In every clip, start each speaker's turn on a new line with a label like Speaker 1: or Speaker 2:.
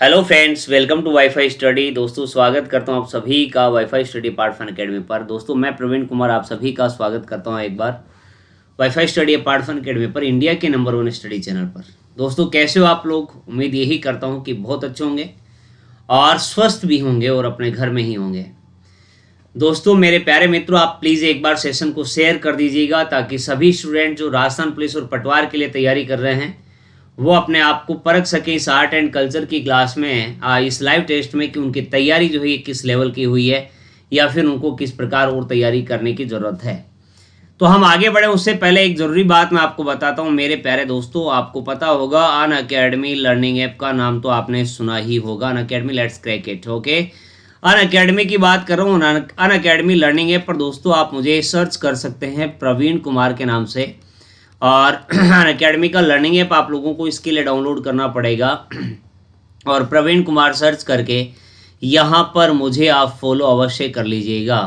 Speaker 1: Hello friends, welcome to WiFi study. दोस्तों, स्वागत करता हूं आप सभी का WiFi study part fun academy पर। दोस्तों, मैं प्रवीण कुमार आप सभी का स्वागत करता हूं एक बार wifi study part fun academy पर, इंडिया के नंबर 1 स्टडी चैनल पर। दोस्तों, कैसे हो आप लोग? उम्मीद यही करता हूं कि बहुत अच्छे होंगे और स्वस्थ भी होंगे और अपने घर में ही होंगे। दोस्तों, मेरे प्यारे मित्रों, आप प्लीज़ एक बार सेशन को शेयर कर दीजिएगा ताकि सभी स्टूडेंट जो राजस्थान पुलिस और पटवार के लिए तैयारी कर रहे हैं वो अपने आप को परख सके इस आर्ट एंड कल्चर की क्लास में, इस लाइव टेस्ट में, कि उनकी तैयारी जो है किस लेवल की हुई है या फिर उनको किस प्रकार और तैयारी करने की ज़रूरत है। तो हम आगे बढ़े उससे पहले एक ज़रूरी बात मैं आपको बताता हूँ मेरे प्यारे दोस्तों। आपको पता होगा अन अकेडमी लर्निंग ऐप का नाम तो आपने सुना ही होगा। Unacademy let's crack it. Okay, Unacademy की बात कर रहा हूँ। अन अकेडमी लर्निंग ऐप पर दोस्तों आप मुझे सर्च कर सकते हैं प्रवीण कुमार के नाम से। और अकेडमी का लर्निंग ऐप आप लोगों को इसके लिए डाउनलोड करना पड़ेगा और प्रवीण कुमार सर्च करके यहाँ पर मुझे आप फॉलो अवश्य कर लीजिएगा।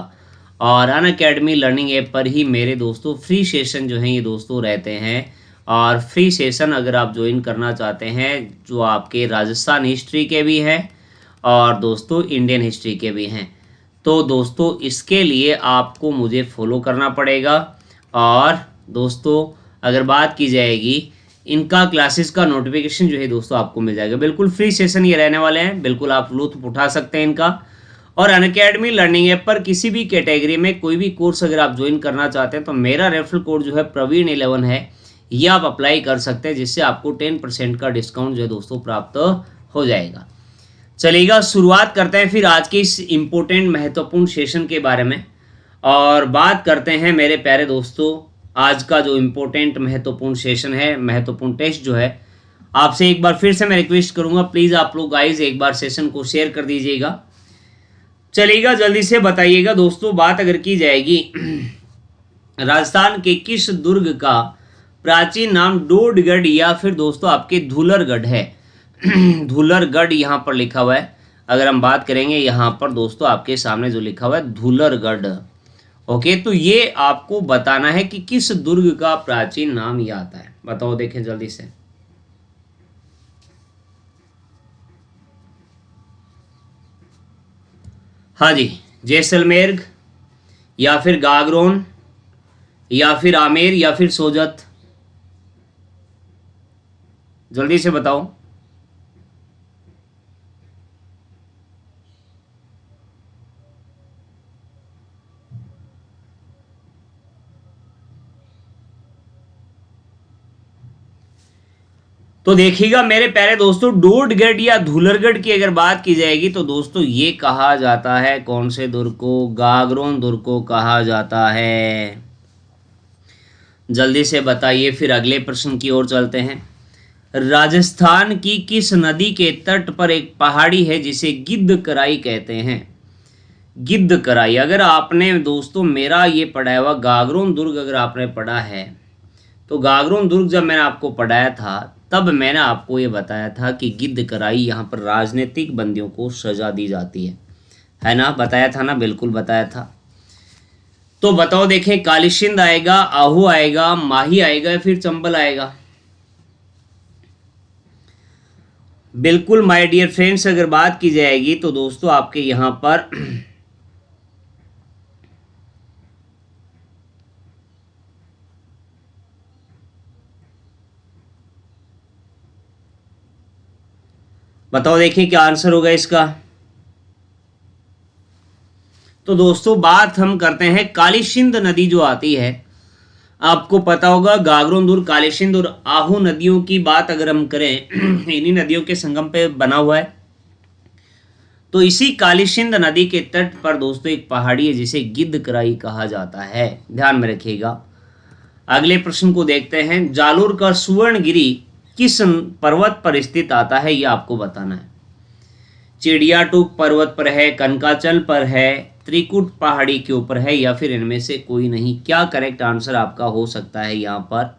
Speaker 1: और अन अकेडमी लर्निंग ऐप पर ही मेरे दोस्तों फ्री सेशन जो हैं ये दोस्तों रहते हैं। और फ्री सेशन अगर आप ज्वाइन करना चाहते हैं जो आपके राजस्थान हिस्ट्री के भी हैं और दोस्तों इंडियन हिस्ट्री के भी हैं, तो दोस्तों इसके लिए आपको मुझे फॉलो करना पड़ेगा। और दोस्तों अगर बात की जाएगी इनका क्लासेस का नोटिफिकेशन जो है दोस्तों आपको मिल जाएगा। बिल्कुल फ्री सेशन ये रहने वाले हैं, बिल्कुल आप लुत्फ उठा सकते हैं इनका। और अनअकैडमी लर्निंग ऐप पर किसी भी कैटेगरी में कोई भी कोर्स अगर आप ज्वाइन करना चाहते हैं तो मेरा रेफरल कोड जो है प्रवीण11 है, ये आप अप्लाई कर सकते हैं, जिससे आपको 10% का डिस्काउंट जो है दोस्तों प्राप्त हो जाएगा। चलिएगा शुरुआत करते हैं फिर आज के इस इम्पोर्टेंट महत्वपूर्ण सेशन के बारे में और बात करते हैं मेरे प्यारे दोस्तों। आज का जो इम्पोर्टेंट महत्वपूर्ण सेशन है, महत्वपूर्ण टेस्ट जो है, आपसे एक बार फिर से मैं रिक्वेस्ट करूंगा प्लीज़ आप लोग गाइज एक बार सेशन को शेयर कर दीजिएगा। चलिएगा जल्दी से बताइएगा दोस्तों। बात अगर की जाएगी राजस्थान के किस दुर्ग का प्राचीन नाम डोडगढ़ या फिर दोस्तों आपके धूलरगढ़ है। धूलरगढ़ यहाँ पर लिखा हुआ है। अगर हम बात करेंगे यहाँ पर दोस्तों आपके सामने जो लिखा हुआ है धूलरगढ़। ओके, तो ये आपको बताना है कि किस दुर्ग का प्राचीन नाम ये आता है। बताओ, देखें जल्दी से। हाँ जी, जैसलमेर या फिर गागरोन या फिर आमेर या फिर सोजत, जल्दी से बताओ। तो देखिएगा मेरे प्यारे दोस्तों, डोडगढ़ या धूलरगढ़ की अगर बात की जाएगी तो दोस्तों ये कहा जाता है कौन से दुर्ग को? गागरोन दुर्ग को कहा जाता है। जल्दी से बताइए, फिर अगले प्रश्न की ओर चलते हैं। राजस्थान की किस नदी के तट पर एक पहाड़ी है जिसे गिद्धकराई कहते हैं? गिद्धकराई, अगर आपने दोस्तों मेरा ये पढ़ाया हुआ गागरोन दुर्ग अगर आपने पढ़ा है तो गागरोन दुर्ग जब मैंने आपको पढ़ाया था तब मैंने आपको ये बताया था कि गिद्धकराई यहाँ पर राजनीतिक बंदियों को सजा दी जाती है ना? बताया था ना? बिल्कुल बताया था। तो बताओ, देखें कालीसिंध आएगा, आहू आएगा, माही आएगा या फिर चंबल आएगा? बिल्कुल माय डियर फ्रेंड्स, अगर बात की जाएगी तो दोस्तों आपके यहाँ पर बताओ, देखिए क्या आंसर होगा इसका। तो दोस्तों बात हम करते हैं कालीसिंध नदी जो आती है, आपको पता होगा गागरोन दुर्ग, कालीसिंध और आहू नदियों की बात अगर हम करें इन्हीं नदियों के संगम पे बना हुआ है। तो इसी कालीसिंध नदी के तट पर दोस्तों एक पहाड़ी है जिसे गिद्धकराई कहा जाता है, ध्यान में रखिएगा। अगले प्रश्न को देखते हैं। जालोर का सुवर्णगिरी किस पर्वत पर स्थित आता है, यह आपको बताना है। चिड़ियाटूप पर्वत पर है, कनकाचल पर है, त्रिकुट पहाड़ी के ऊपर है या फिर इनमें से कोई नहीं? क्या करेक्ट आंसर आपका हो सकता है यहाँ पर,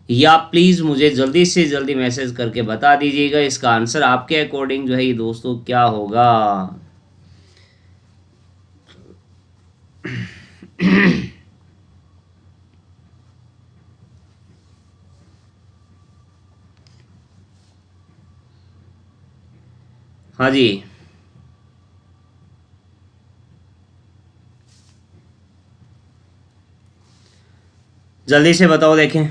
Speaker 1: या प्लीज़ मुझे जल्दी से जल्दी मैसेज करके बता दीजिएगा। इसका आंसर आपके अकॉर्डिंग जो है ये दोस्तों क्या होगा? हाँ जी, जल्दी से बताओ देखें।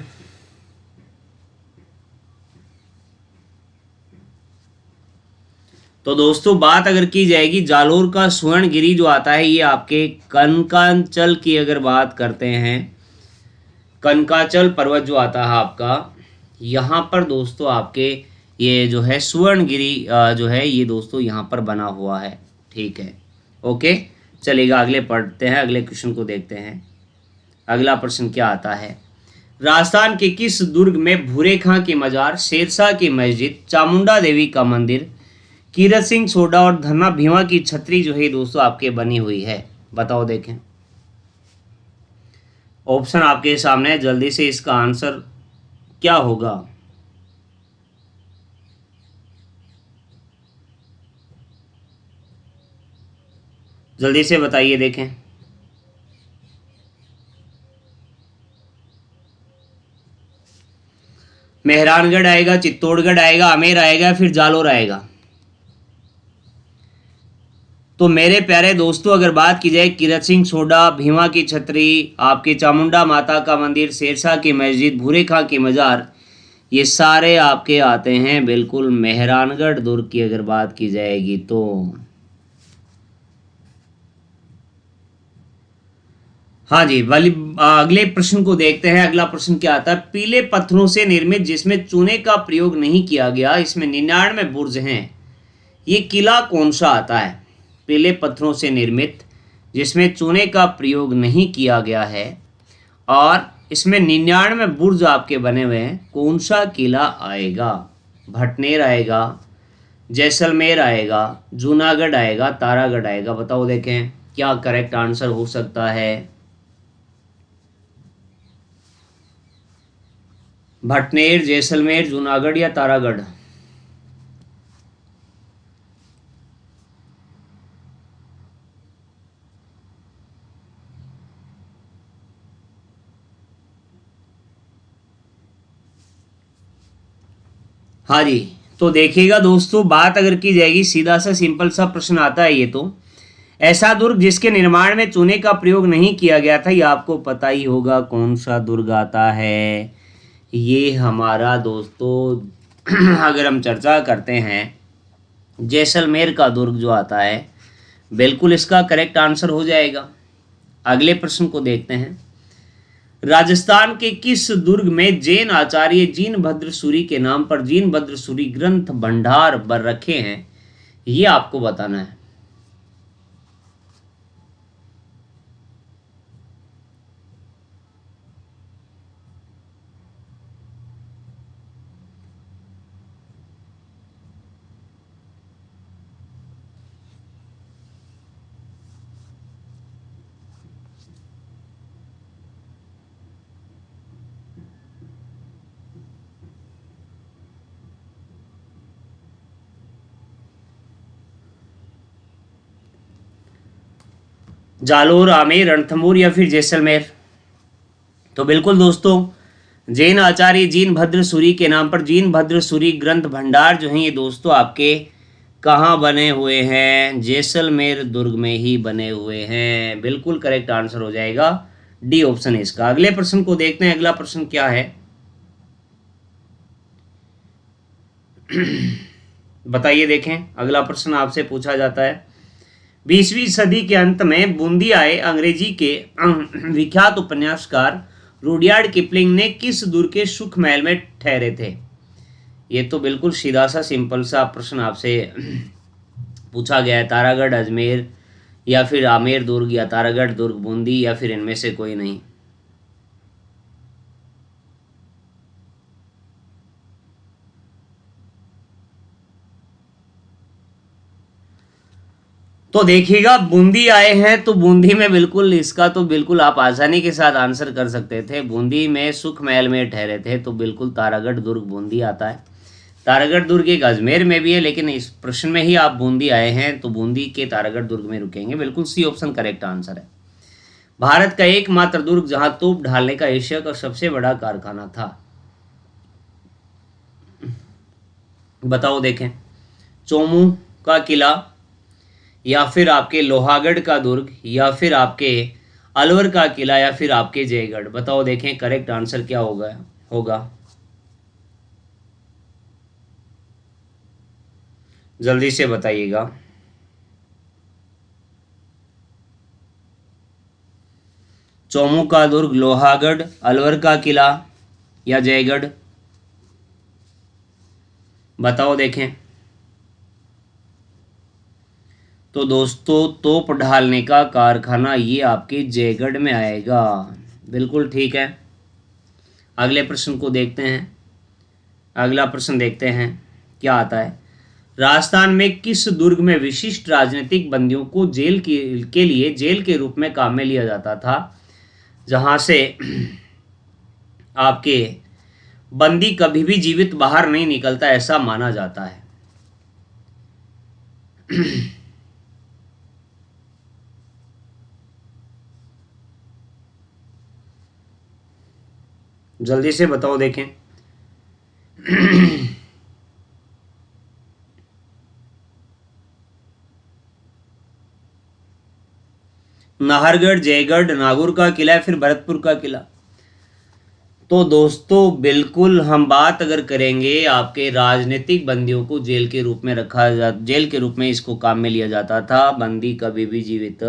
Speaker 1: तो दोस्तों बात अगर की जाएगी जालोर का सुवर्णगिरी जो आता है, ये आपके कनकांचल की अगर बात करते हैं, कनकाचल पर्वत जो आता है आपका, यहाँ पर दोस्तों आपके ये जो है सुवर्णगिरी जो है ये दोस्तों यहाँ पर बना हुआ है। ठीक है, ओके, चलेगा, अगले पढ़ते हैं, अगले क्वेश्चन को देखते हैं। अगला प्रश्न क्या आता है, राजस्थान के किस दुर्ग में भूरे खां की मजार, शेरशाह की मस्जिद, चामुंडा देवी का मंदिर, कीरत सिंह सोडा और धन्ना भीमा की छतरी जो है दोस्तों आपके बनी हुई है? बताओ देखें। ऑप्शन आपके सामने है, जल्दी से इसका आंसर क्या होगा? जल्दी से बताइए देखें। मेहरानगढ़ आएगा, चित्तौड़गढ़ आएगा, आमेर आएगा, फिर जालोर आएगा? तो मेरे प्यारे दोस्तों अगर बात की जाए कीरत सिंह सोडा, भीमा की छतरी, आपके चामुंडा माता का मंदिर, शेरशाह की मस्जिद, भूरे खां की मजार, ये सारे आपके आते हैं बिल्कुल मेहरानगढ़ दुर्ग की अगर बात की जाएगी तो। हाँ जी, वाली अगले प्रश्न को देखते हैं। अगला प्रश्न क्या आता है, पीले पत्थरों से निर्मित जिसमें चूने का प्रयोग नहीं किया गया, इसमें 99 बुर्ज हैं, ये किला कौन सा आता है? पीले पत्थरों से निर्मित जिसमें चूने का प्रयोग नहीं किया गया है और इसमें 99 बुर्ज आपके बने हुए हैं, कौन सा किला आएगा? भटनेर आएगा, जैसलमेर आएगा, जूनागढ़ आएगा, तारागढ़ आएगा? बताओ देखें क्या करेक्ट आंसर हो सकता है। भटनेर, जैसलमेर, जूनागढ़ या तारागढ़? हाँ जी, तो देखिएगा दोस्तों बात अगर की जाएगी, सीधा सा सिंपल सा प्रश्न आता है ये तो, ऐसा दुर्ग जिसके निर्माण में चूने का प्रयोग नहीं किया गया था, ये आपको पता ही होगा कौन सा दुर्ग आता है। ये हमारा दोस्तों अगर हम चर्चा करते हैं जैसलमेर का दुर्ग जो आता है, बिल्कुल इसका करेक्ट आंसर हो जाएगा। अगले प्रश्न को देखते हैं, राजस्थान के किस दुर्ग में जैन आचार्य जीनभद्र सूरी के नाम पर जीनभद्र सूरी ग्रंथ भंडार बर रखे हैं? ये आपको बताना है। जालोर, आमेर, रणथंभौर या फिर जैसलमेर? तो बिल्कुल दोस्तों जैन आचार्य जीनभद्र सूरी के नाम पर जीनभद्र सूरी ग्रंथ भंडार जो हैं ये दोस्तों आपके कहाँ बने हुए हैं? जैसलमेर दुर्ग में ही बने हुए हैं। बिल्कुल करेक्ट आंसर हो जाएगा डी ऑप्शन इसका। अगले प्रश्न को देखते हैं, अगला प्रश्न क्या है बताइए देखें। अगला प्रश्न आपसे पूछा जाता है, 20वीं सदी के अंत में बूंदी आए अंग्रेजी के विख्यात उपन्यासकार रुडयार्ड किपलिंग ने किस दुर्ग के सुख महल में ठहरे थे? ये तो बिल्कुल सीधा सा सिंपल सा प्रश्न आपसे पूछा गया है। तारागढ़, अजमेर या फिर आमेर दुर्ग या तारागढ़ दुर्ग, बूंदी या फिर इनमें से कोई नहीं? तो देखिएगा बूंदी आए हैं तो बूंदी में बिल्कुल इसका तो बिल्कुल आप आसानी के साथ आंसर कर सकते थे। बूंदी में सुख महल में ठहरे थे तो बिल्कुल तारागढ़ दुर्ग बूंदी आता है। तारागढ़ दुर्ग एक अजमेर में भी है, लेकिन इस प्रश्न में ही आप बूंदी आए हैं तो बूंदी के तारागढ़ दुर्ग में रुकेंगे। बिल्कुल सी ऑप्शन करेक्ट आंसर है। भारत का एकमात्र दुर्ग जहां तोप ढालने का एशिया का सबसे बड़ा कारखाना था? बताओ देखें। चोमू, का किला, या फिर आपके लोहागढ़ का दुर्ग, या फिर आपके अलवर का किला, या फिर आपके जयगढ़। बताओ देखें करेक्ट आंसर क्या होगा। जल्दी से बताइएगा। चौमू का दुर्ग, लोहागढ़, अलवर का किला या जयगढ़। बताओ देखें। तो दोस्तों तोप ढालने का कारखाना ये आपके जयगढ़ में आएगा। बिल्कुल ठीक है। अगले प्रश्न को देखते हैं। अगला प्रश्न देखते हैं क्या आता है। राजस्थान में किस दुर्ग में विशिष्ट राजनीतिक बंदियों को जेल के लिए जेल के रूप में काम में लिया जाता था, जहां से आपके बंदी कभी भी जीवित बाहर नहीं निकलता, ऐसा माना जाता है। जल्दी से बताओ देखें। नाहरगढ़, जयगढ़, नागौर का किला या फिर भरतपुर का किला। तो दोस्तों बिल्कुल हम बात अगर करेंगे आपके राजनीतिक बंदियों को जेल के रूप में इसको काम में लिया जाता था। बंदी कभी भी जीवित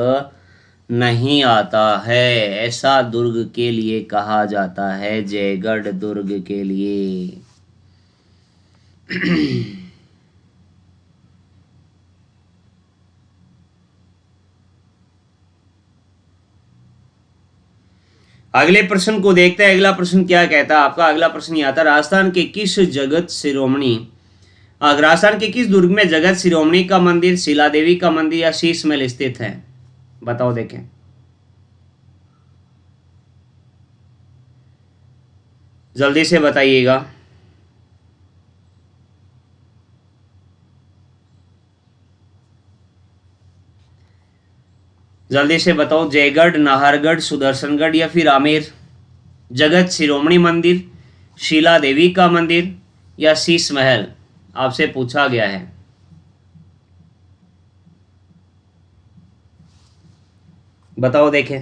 Speaker 1: नहीं आता है, ऐसा दुर्ग के लिए कहा जाता है, जयगढ़ दुर्ग के लिए। अगले प्रश्न को देखते हैं। अगला प्रश्न क्या कहता है आपका। अगला प्रश्न ये आता है, राजस्थान के किस दुर्ग में जगत शिरोमणि का मंदिर, शिला देवी का मंदिर या शीश महल स्थित है। बताओ देखें। जल्दी से बताइएगा। जल्दी से बताओ। जयगढ़, नाहरगढ़, सुदर्शनगढ़ या फिर आमेर। जगत शिरोमणि मंदिर, शीला देवी का मंदिर या शीश महल आपसे पूछा गया है। बताओ देखें।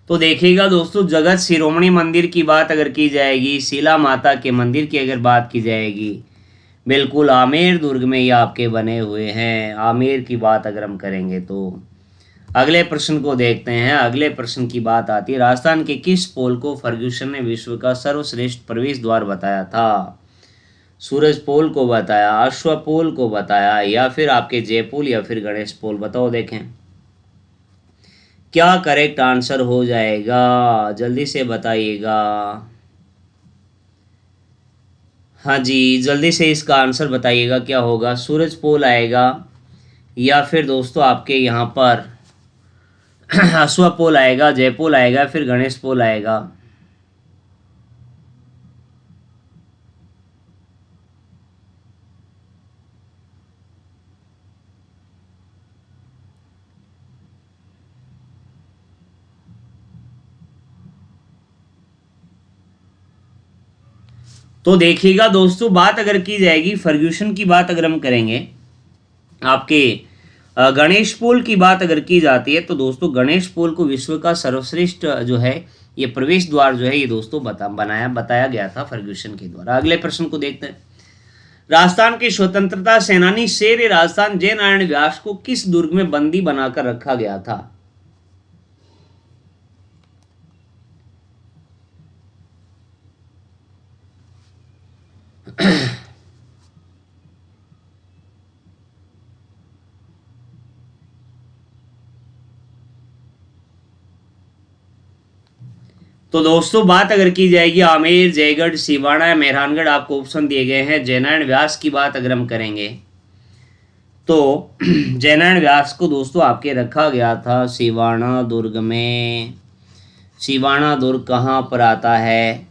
Speaker 1: तो देखिएगा दोस्तों, जगत शिरोमणि मंदिर की बात अगर की जाएगी, शीला माता के मंदिर की अगर बात की जाएगी, बिल्कुल आमेर दुर्ग में ये आपके बने हुए हैं। आमेर की बात अगर हम करेंगे तो अगले प्रश्न को देखते हैं। अगले प्रश्न की बात आती है, राजस्थान के किस पोल को फर्ग्यूसन ने विश्व का सर्वश्रेष्ठ प्रवेश द्वार बताया था। सूरज पोल को बताया, अश्व पोल को बताया या फिर आपके जयपोल या फिर गणेश पोल। बताओ देखें क्या करेक्ट आंसर हो जाएगा। जल्दी से बताइएगा। हाँ जी, जल्दी से इसका आंसर बताइएगा क्या होगा। सूरज पोल आएगा या फिर दोस्तों आपके यहाँ पर अश्व पोल आएगा, जयपोल आएगा, फिर गणेश पोल आएगा। तो देखिएगा दोस्तों, बात अगर की जाएगी फर्ग्यूसन की बात अगर हम करेंगे, आपके गणेश पोल की बात अगर की जाती है, तो दोस्तों गणेश पोल को विश्व का सर्वश्रेष्ठ जो है ये प्रवेश द्वार जो है ये दोस्तों बताया गया था फर्ग्यूसन के द्वारा। अगले प्रश्न को देखते हैं। राजस्थान के स्वतंत्रता सेनानी शेर राजस्थान जयनारायण व्यास को किस दुर्ग में बंदी बनाकर रखा गया था। तो दोस्तों बात अगर की जाएगी आमेर, जयगढ़, सिवाना या मेहरानगढ़, आपको ऑप्शन दिए गए हैं। जयनारायण व्यास की बात अगर हम करेंगे तो जयनारायण व्यास को दोस्तों आपके रखा गया था सिवाना दुर्ग में। सिवाना दुर्ग कहाँ पर आता है,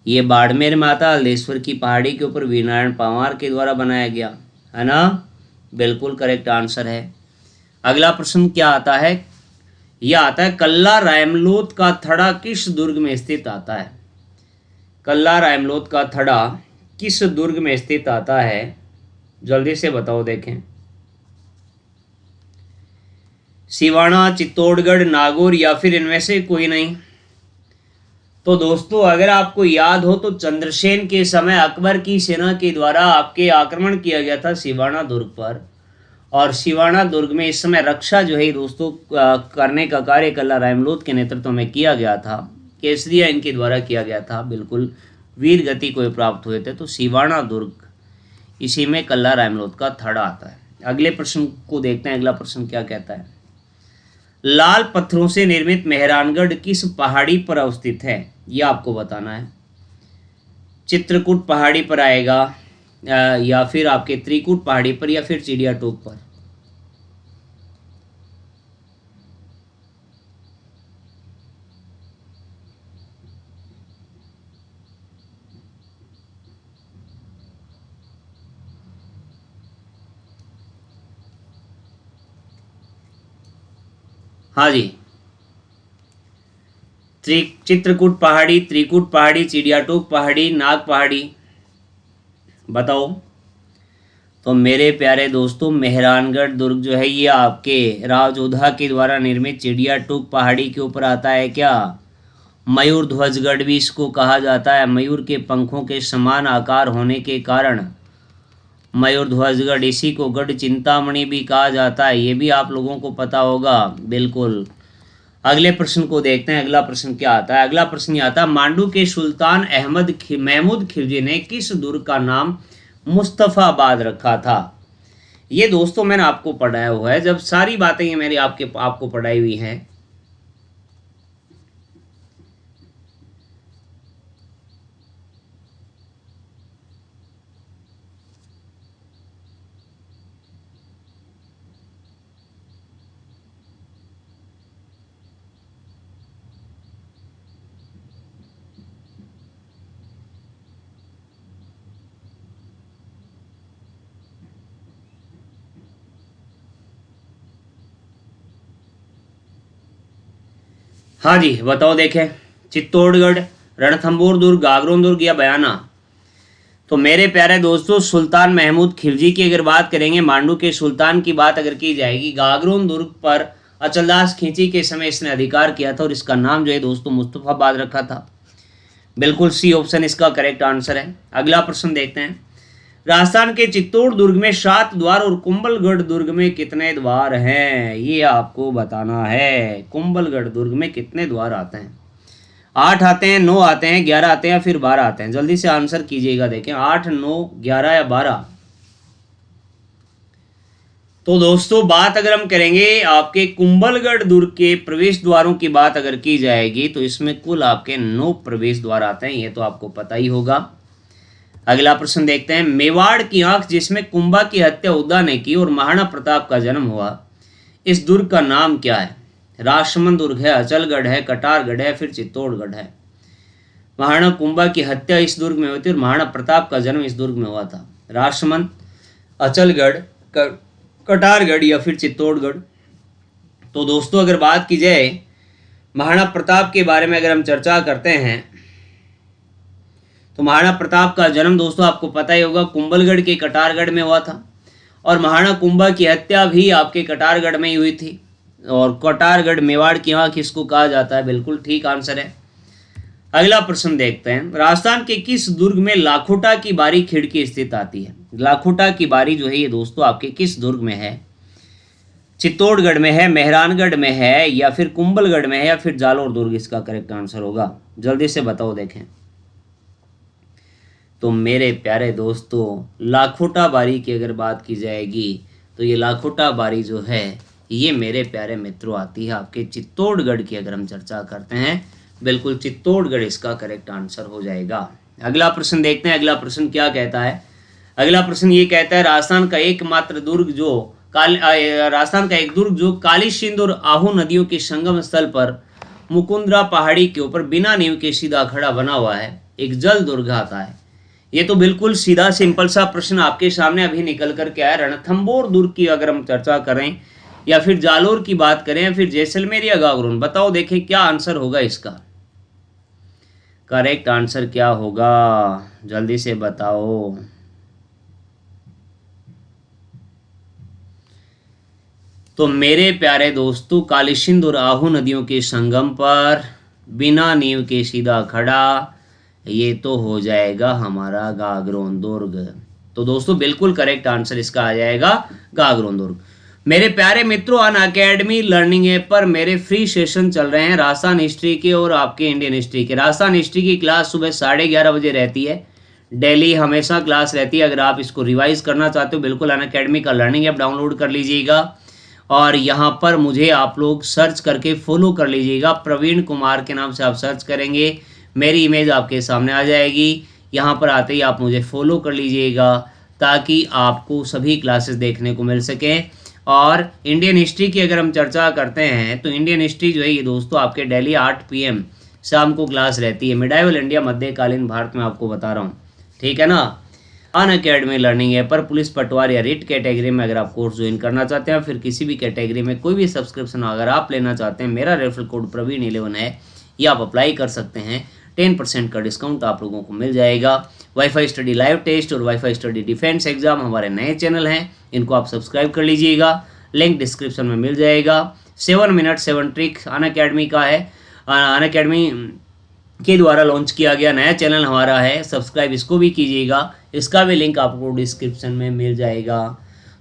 Speaker 1: ये बाड़मेर में आता है। हल्देश्वर की पहाड़ी के ऊपर वीरनारायण पंवार के द्वारा बनाया गया है ना। बिल्कुल करेक्ट आंसर है। अगला प्रश्न क्या आता है, यह आता है कल्ला रायमलोत का थड़ा किस दुर्ग में स्थित आता है। कल्ला रायमलोत का थड़ा किस दुर्ग में स्थित आता है? जल्दी से बताओ देखें। सिवाना, चित्तौड़गढ़, नागौर या फिर इनमें से कोई नहीं? तो दोस्तों अगर आपको याद हो तो चंद्रसेन के समय अकबर की सेना के द्वारा आपके आक्रमण किया गया था सिवाना दुर्ग पर, और सिवाना दुर्ग में इस समय रक्षा जो है दोस्तों करने का कार्य कल्ला रायमलोध के नेतृत्व में किया गया था। केसरिया इनके द्वारा किया गया था, बिल्कुल वीर गति को प्राप्त हुए थे। तो सिवाना दुर्ग इसी में कल्ला रायमलोध का थड़ा आता है। अगले प्रश्न को देखते हैं, अगला प्रश्न क्या कहता है। लाल पत्थरों से निर्मित मेहरानगढ़ किस पहाड़ी पर अवस्थित है? यह आपको बताना है। चित्रकूट पहाड़ी पर आएगा, या फिर आपके त्रिकूट पहाड़ी पर, या फिर चिड़िया टोप पर? हाँ जी, चित्रकूट पहाड़ी, त्रिकूट पहाड़ी, चिड़ियाटोप पहाड़ी, नाग पहाड़ी, बताओ। तो मेरे प्यारे दोस्तों मेहरानगढ़ दुर्ग जो है ये आपके रावजोधा के द्वारा निर्मित चिड़ियाटोप पहाड़ी के ऊपर आता है। क्या? मयूर ध्वजगढ़ भी इसको कहा जाता है। मयूर के पंखों के समान आकार होने के कारण मयूर ध्वजगढ़, इसी को गढ़ चिंतामणि भी कहा जाता है, ये भी आप लोगों को पता होगा, बिल्कुल। अगले प्रश्न को देखते हैं, अगला प्रश्न क्या आता है। अगला प्रश्न ये आता है, मांडू के सुल्तान महमूद खिलजी ने किस दुर्ग का नाम मुस्तफाबाद रखा था? ये दोस्तों मैंने आपको पढ़ाया हुआ है, जब सारी बातें ये मेरी आपको पढ़ाई हुई हैं। हाँ जी, बताओ देखें। चित्तौड़गढ़, रणथंभौर दुर्ग, गागरोन दुर्ग या बयाना? तो मेरे प्यारे दोस्तों सुल्तान महमूद खिलजी की अगर बात करेंगे, मांडू के सुल्तान की बात अगर की जाएगी, गागरोन दुर्ग पर अचलदास खिंची के समय इसने अधिकार किया था और इसका नाम जो है दोस्तों मुस्तफाबाद रखा था। बिल्कुल सी ऑप्शन इसका करेक्ट आंसर है। अगला प्रश्न देखते हैं। राजस्थान के चित्तौड़ दुर्ग में 7 द्वार और कुंभलगढ़ दुर्ग में कितने द्वार हैं? ये आपको बताना है। कुंभलगढ़ दुर्ग में कितने द्वार आते हैं? 8 आते हैं, 9 आते हैं, 11 आते हैं, फिर 12 आते हैं? जल्दी से आंसर कीजिएगा, देखें 8, 9, 11 या 12? तो दोस्तों बात अगर हम करेंगे आपके कुंभलगढ़ दुर्ग के प्रवेश द्वारों की बात अगर की जाएगी तो इसमें कुल आपके 9 प्रवेश द्वार आते हैं, ये तो आपको पता ही होगा। अगला प्रश्न देखते हैं। मेवाड़ की आंख जिसमें कुंभा की हत्या उद्दा ने की और महाराणा प्रताप का जन्म हुआ, इस दुर्ग का नाम क्या है? राजसमंद दुर्ग है, अचलगढ़ है, कटारगढ़ है, फिर चित्तौड़गढ़ है? महाराणा कुंभा की हत्या इस दुर्ग में हुई थी और महाराणा प्रताप का जन्म इस दुर्ग में हुआ था। राजसमंद, अचलगढ़, कटारगढ़ या फिर चित्तौड़गढ़? तो दोस्तों अगर बात की जाए महाराणा प्रताप के बारे में अगर हम चर्चा करते हैं तो महाराणा प्रताप का जन्म दोस्तों आपको पता ही होगा कुंभलगढ़ के कटारगढ़ में हुआ था, और महाराणा कुंभा की हत्या भी आपके कटारगढ़ में ही हुई थी। और कटारगढ़ मेवाड़ की आंख इसको कहा जाता है, बिल्कुल ठीक आंसर है। अगला प्रश्न देखते हैं। राजस्थान के किस दुर्ग में लाखोटा की बारी खिड़की स्थित आती है? लाखोटा की बारी जो है ये दोस्तों आपके किस दुर्ग में है? चित्तौड़गढ़ में है, मेहरानगढ़ में है, या फिर कुंभलगढ़ में है, या फिर जालोर दुर्ग इसका करेक्ट आंसर होगा? जल्दी से बताओ देखें। तो मेरे प्यारे दोस्तों लाखोटा बारी की अगर बात की जाएगी तो ये लाखोटा बारी जो है ये मेरे प्यारे मित्रों आती है आपके चित्तौड़गढ़ की अगर हम चर्चा करते हैं, बिल्कुल चित्तौड़गढ़ इसका करेक्ट आंसर हो जाएगा। अगला प्रश्न देखते हैं। अगला प्रश्न क्या कहता है? अगला प्रश्न ये कहता है राजस्थान का एकमात्र दुर्ग जो राजस्थान का एक दुर्ग जो काली सिंध और आहू नदियों के संगम स्थल पर मुकुंदरा पहाड़ी के ऊपर बिना नींव के सीधा खड़ा बना हुआ है, एक जल दुर्ग आता है। ये तो बिल्कुल सीधा सिंपल सा प्रश्न आपके सामने अभी निकल कर के आया। रणथंभौर दुर्ग की अगर हम चर्चा करें या फिर जालोर की बात करें या फिर जैसलमेर या गागरोन, बताओ देखें क्या आंसर होगा इसका? करेक्ट आंसर क्या होगा, जल्दी से बताओ। तो मेरे प्यारे दोस्तों, काली सिंधु और आहू नदियों के संगम पर बिना नींव के सीधा खड़ा, ये तो हो जाएगा हमारा गागरोन दुर्ग। तो दोस्तों बिल्कुल करेक्ट आंसर इसका आ जाएगा गागरोन दुर्ग। मेरे प्यारे मित्रों, अन अकेडमी लर्निंग ऐप पर मेरे फ्री सेशन चल रहे हैं राजस्थान हिस्ट्री के और आपके इंडियन हिस्ट्री के। राजस्थान हिस्ट्री की क्लास सुबह 11:30 बजे रहती है, डेली हमेशा क्लास रहती है। अगर आप इसको रिवाइज करना चाहते हो, बिल्कुल अन अकेडमी का लर्निंग ऐप डाउनलोड कर लीजिएगा और यहाँ पर मुझे आप लोग सर्च करके फॉलो कर लीजिएगा। प्रवीण कुमार के नाम से आप सर्च करेंगे, मेरी इमेज आपके सामने आ जाएगी। यहाँ पर आते ही आप मुझे फॉलो कर लीजिएगा ताकि आपको सभी क्लासेस देखने को मिल सकें। और इंडियन हिस्ट्री की अगर हम चर्चा करते हैं तो इंडियन हिस्ट्री जो है ये दोस्तों आपके डेली 8 PM शाम को क्लास रहती है। मिडाइवल इंडिया, मध्यकालीन भारत में आपको बता रहा हूँ, ठीक है ना। अन अकेडमी लर्निंग ऐप पर पुलिस, पटवार या रिट कैटेगरी में अगर आप कोर्स ज्वाइन करना चाहते हैं, फिर किसी भी कैटेगरी में कोई भी सब्सक्रिप्शन अगर आप लेना चाहते हैं, मेरा रेफरल कोड प्रवीण11 है, ये आप अप्लाई कर सकते हैं। 10% का डिस्काउंट आप लोगों को मिल जाएगा। वाईफाई स्टडी लाइव टेस्ट और वाईफाई स्टडी डिफेंस एग्जाम हमारे नए चैनल हैं, इनको आप सब्सक्राइब कर लीजिएगा, लिंक डिस्क्रिप्शन में मिल जाएगा। 7 मिनट 7 ट्रिक अन अकेडमी का है, अन अकेडमी के द्वारा लॉन्च किया गया नया चैनल हमारा है, सब्सक्राइब इसको भी कीजिएगा, इसका भी लिंक आपको डिस्क्रिप्शन में मिल जाएगा।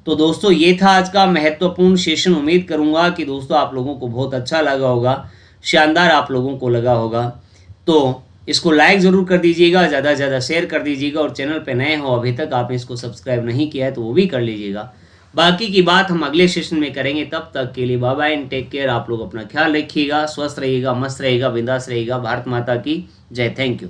Speaker 1: तो दोस्तों ये था आज का महत्वपूर्ण सेशन। उम्मीद करूंगा कि दोस्तों आप लोगों को बहुत अच्छा लगा होगा, शानदार आप लोगों को लगा होगा। तो इसको लाइक ज़रूर कर दीजिएगा, ज़्यादा से ज़्यादा शेयर कर दीजिएगा और चैनल पे नए हो, अभी तक आपने इसको सब्सक्राइब नहीं किया है तो वो भी कर लीजिएगा। बाकी की बात हम अगले सेशन में करेंगे, तब तक के लिए bye bye and take care. आप लोग अपना ख्याल रखिएगा, स्वस्थ रहिएगा, मस्त रहिएगा, बिंदास रहिएगा। भारत माता की जय। Thank you.